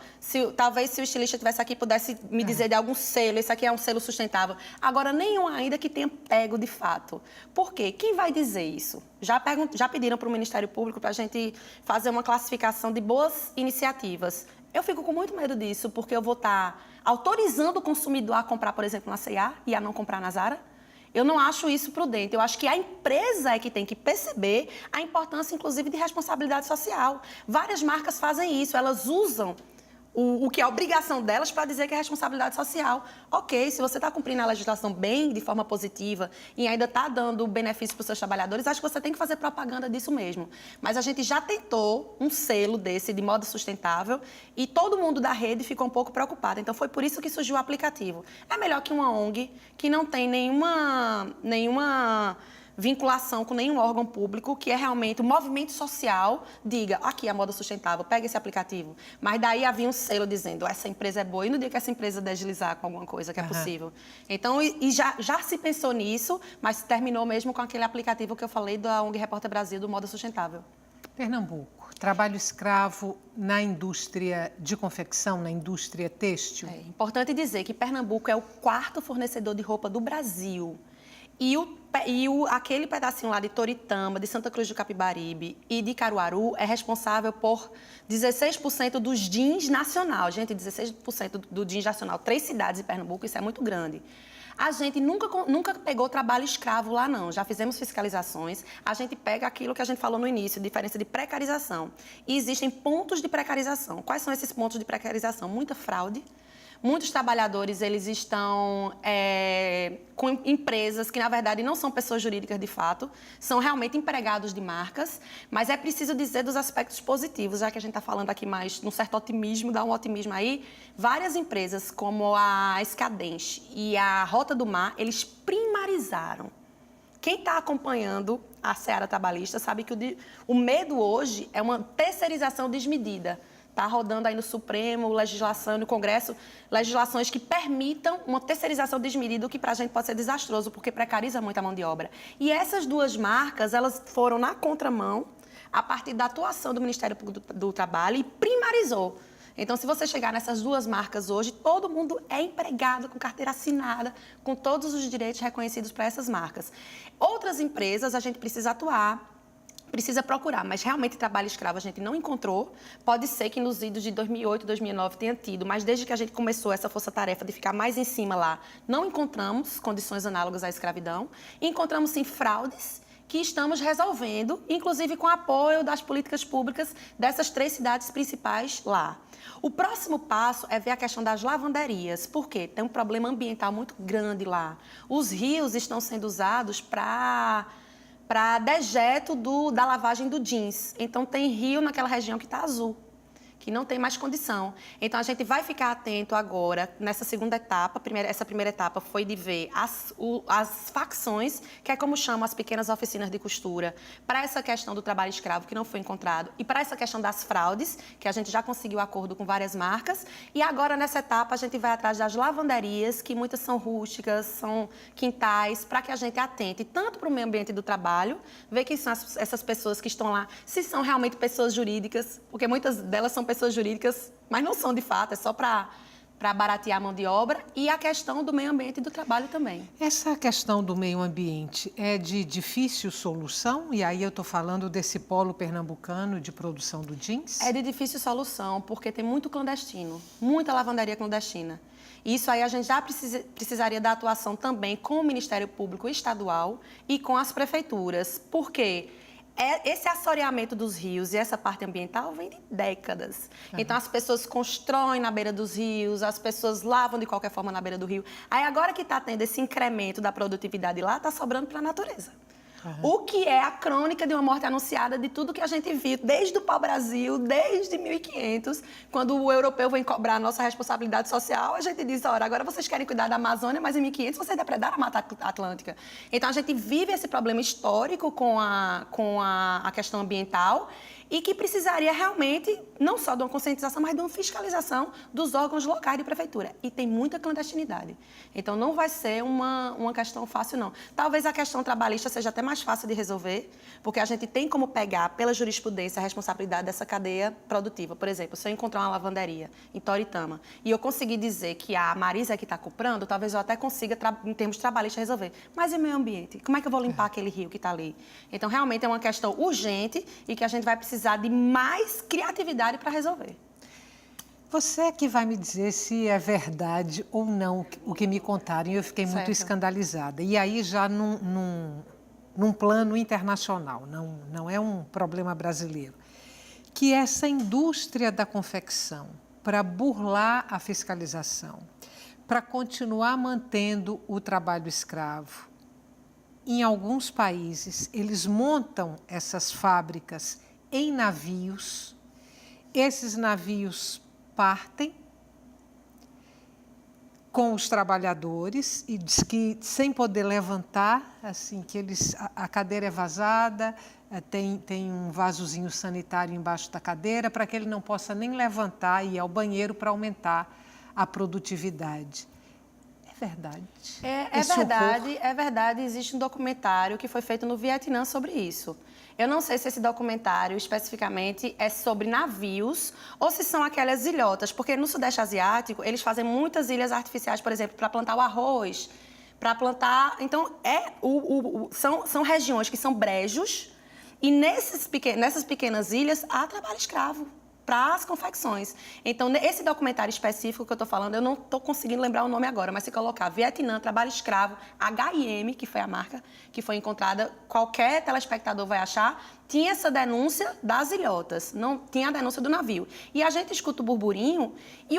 Talvez se o estilista estivesse aqui pudesse me dizer de algum selo, esse aqui é um selo sustentável. Agora, nenhum ainda que tenha pego de fato. Por quê? Quem vai dizer isso? Já pediram para o Ministério Público para a gente fazer uma classificação de boas iniciativas. Eu fico com muito medo disso, porque eu vou estar autorizando o consumidor a comprar, por exemplo, na C&A e a não comprar na Zara. Eu não acho isso prudente. Eu acho que a empresa é que tem que perceber a importância, inclusive, de responsabilidade social. Várias marcas fazem isso, elas usam o que é a obrigação delas para dizer que é responsabilidade social. Ok, se você está cumprindo a legislação bem, de forma positiva, e ainda está dando benefício para os seus trabalhadores, acho que você tem que fazer propaganda disso mesmo. Mas a gente já tentou um selo desse, de modo sustentável, e todo mundo da rede ficou um pouco preocupado. Então, foi por isso que surgiu o aplicativo. É melhor que uma ONG que não tem nenhuma vinculação com nenhum órgão público, que é realmente o movimento social, diga, aqui a moda sustentável, pega esse aplicativo. Mas daí havia um selo dizendo, essa empresa é boa, e no dia que essa empresa deslizar com alguma coisa que é possível. Então, já se pensou nisso, mas terminou mesmo com aquele aplicativo que eu falei da ONG Repórter Brasil, do Moda Sustentável. Pernambuco, trabalho escravo na indústria de confecção, na indústria têxtil? É importante dizer que Pernambuco é o 4º fornecedor de roupa do Brasil. E aquele pedacinho lá de Toritama, de Santa Cruz do Capibaribe e de Caruaru é responsável por 16% dos jeans nacional. Gente, 16% do jeans nacional, 3 cidades em Pernambuco, isso é muito grande. A gente nunca pegou trabalho escravo lá, não. Já fizemos fiscalizações. A gente pega aquilo que a gente falou no início, diferença de precarização. E existem pontos de precarização. Quais são esses pontos de precarização? Muita fraude. Muitos trabalhadores, eles estão com empresas que, na verdade, não são pessoas jurídicas de fato, são realmente empregados de marcas, mas é preciso dizer dos aspectos positivos, já que a gente está falando aqui mais num certo otimismo, dá um otimismo aí. Várias empresas, como a Escadenche e a Rota do Mar, eles primarizaram. Quem está acompanhando a seara trabalhista sabe que o medo hoje é uma terceirização desmedida. Está rodando aí no Supremo, legislação, no Congresso, legislações que permitam uma terceirização desmedida, o que para a gente pode ser desastroso, porque precariza muito a mão de obra. E essas 2 marcas, elas foram na contramão, a partir da atuação do Ministério do Trabalho, e primarizou. Então, se você chegar nessas 2 marcas hoje, todo mundo é empregado, com carteira assinada, com todos os direitos reconhecidos para essas marcas. Outras empresas, a gente precisa atuar, precisa procurar, mas realmente trabalho escravo a gente não encontrou. Pode ser que nos idos de 2008, 2009 tenha tido, mas desde que a gente começou essa força-tarefa de ficar mais em cima lá, não encontramos condições análogas à escravidão. Encontramos, sim, fraudes que estamos resolvendo, inclusive com apoio das políticas públicas dessas 3 cidades principais lá. O próximo passo é ver a questão das lavanderias, porque tem um problema ambiental muito grande lá. Os rios estão sendo usados para dejeto da lavagem do jeans. Então, tem rio naquela região que está azul, que não tem mais condição. Então, a gente vai ficar atento agora, nessa segunda etapa. Essa primeira etapa foi de ver as facções, que é como chamam as pequenas oficinas de costura, para essa questão do trabalho escravo, que não foi encontrado, e para essa questão das fraudes, que a gente já conseguiu acordo com várias marcas. E agora, nessa etapa, a gente vai atrás das lavanderias, que muitas são rústicas, são quintais, para que a gente atente tanto para o meio ambiente do trabalho, ver quem são essas pessoas que estão lá, se são realmente pessoas jurídicas, porque muitas delas são pessoas jurídicas, mas não são de fato, é só para baratear a mão de obra, e a questão do meio ambiente e do trabalho também. Essa questão do meio ambiente é de difícil solução? E aí eu estou falando desse polo pernambucano de produção do jeans? É de difícil solução, porque tem muito clandestino, muita lavanderia clandestina. Isso aí a gente já precisaria da atuação também com o Ministério Público Estadual e com as prefeituras. Por quê? Esse assoreamento dos rios e essa parte ambiental vem de décadas. Então, as pessoas constroem na beira dos rios, as pessoas lavam de qualquer forma na beira do rio. Aí, agora que está tendo esse incremento da produtividade lá, está sobrando para a natureza. O que é a crônica de uma morte anunciada de tudo que a gente viu, desde o pau-brasil, desde 1500, quando o europeu vem cobrar a nossa responsabilidade social, a gente diz, olha, agora vocês querem cuidar da Amazônia, mas em 1500 vocês depredaram a Mata Atlântica. Então, a gente vive esse problema histórico com a questão ambiental, e que precisaria realmente, não só de uma conscientização, mas de uma fiscalização dos órgãos locais de prefeitura. E tem muita clandestinidade. Então, não vai ser uma questão fácil, não. Talvez a questão trabalhista seja até mais fácil de resolver, porque a gente tem como pegar, pela jurisprudência, a responsabilidade dessa cadeia produtiva. Por exemplo, se eu encontrar uma lavanderia em Toritama e eu conseguir dizer que a Marisa é que está comprando, talvez eu até consiga, em termos trabalhistas, resolver. Mas e meio ambiente? Como é que eu vou limpar aquele rio que está ali? Então, realmente é uma questão urgente e que a gente vai precisar de mais criatividade para resolver. Você é que vai me dizer se é verdade ou não o que me contaram. Eu fiquei muito escandalizada. E aí já num plano internacional, não é um problema brasileiro. Que essa indústria da confecção, para burlar a fiscalização, para continuar mantendo o trabalho escravo, em alguns países, eles montam essas fábricas em navios, esses navios partem, com os trabalhadores e diz que sem poder levantar, assim, que a cadeira é vazada, tem um vasozinho sanitário embaixo da cadeira para que ele não possa nem levantar e ir ao banheiro para aumentar a produtividade. É verdade. É verdade. Existe um documentário que foi feito no Vietnã sobre isso. Eu não sei se esse documentário, especificamente, é sobre navios ou se são aquelas ilhotas, porque no Sudeste Asiático, eles fazem muitas ilhas artificiais, por exemplo, para plantar o arroz, para plantar... Então, são regiões que são brejos e nessas pequenas ilhas há trabalho escravo para as confecções. Então, esse documentário específico que eu estou falando, eu não estou conseguindo lembrar o nome agora, mas se colocar Vietnã, trabalho escravo, H&M, que foi a marca que foi encontrada, qualquer telespectador vai achar, tinha essa denúncia das ilhotas, não tinha a denúncia do navio. E a gente escuta o burburinho, e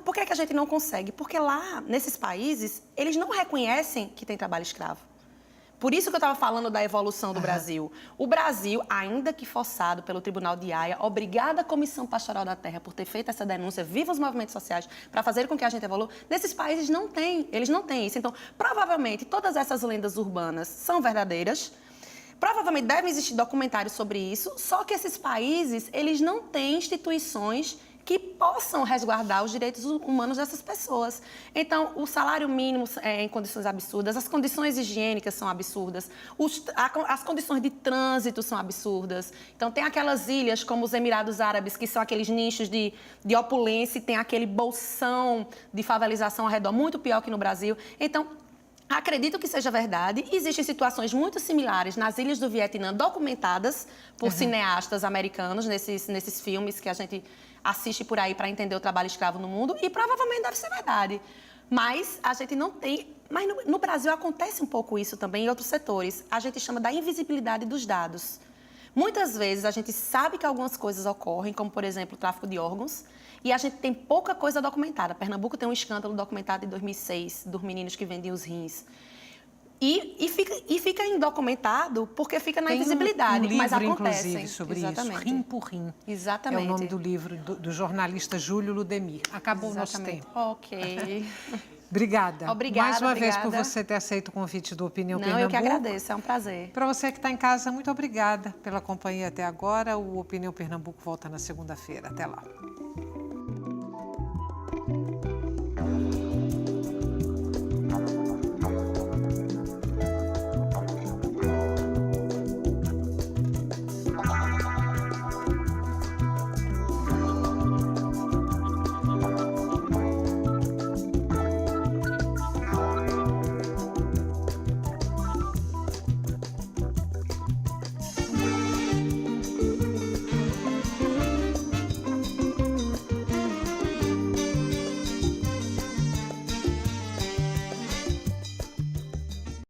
por que a gente não consegue? Porque lá, nesses países, eles não reconhecem que tem trabalho escravo. Por isso que eu estava falando da evolução do Brasil. O Brasil, ainda que forçado pelo Tribunal de Haia, obrigada a Comissão Pastoral da Terra por ter feito essa denúncia, viva os movimentos sociais, para fazer com que a gente evolua, nesses países eles não têm isso. Então, provavelmente, todas essas lendas urbanas são verdadeiras, provavelmente devem existir documentários sobre isso, só que esses países, eles não têm instituições que possam resguardar os direitos humanos dessas pessoas. Então, o salário mínimo é em condições absurdas, as condições higiênicas são absurdas, as condições de trânsito são absurdas. Então, tem aquelas ilhas como os Emirados Árabes, que são aqueles nichos de opulência, e tem aquele bolsão de favelização ao redor, muito pior que no Brasil. Então, acredito que seja verdade. Existem situações muito similares nas ilhas do Vietnã, documentadas por cineastas americanos, nesses filmes que a gente assiste por aí para entender o trabalho escravo no mundo, e provavelmente deve ser verdade. Mas a gente não tem... Mas no Brasil acontece um pouco isso também em outros setores. A gente chama da invisibilidade dos dados. Muitas vezes a gente sabe que algumas coisas ocorrem, como, por exemplo, o tráfico de órgãos, e a gente tem pouca coisa documentada. Pernambuco tem um escândalo documentado em 2006, dos meninos que vendiam os rins. E fica indocumentado porque fica na invisibilidade, livro, mas acontece. Inclusive, sobre isso, Rim por Rim. Exatamente. É o nome do livro do jornalista Júlio Ludemir. Acabou o nosso tempo. Ok. Obrigada. Mais uma vez por obrigada. você ter aceito o convite do Opinião Não, Pernambuco. eu que agradeço, é um prazer. Para você que está em casa, muito obrigada pela companhia até agora. O Opinião Pernambuco volta na segunda-feira. Até lá.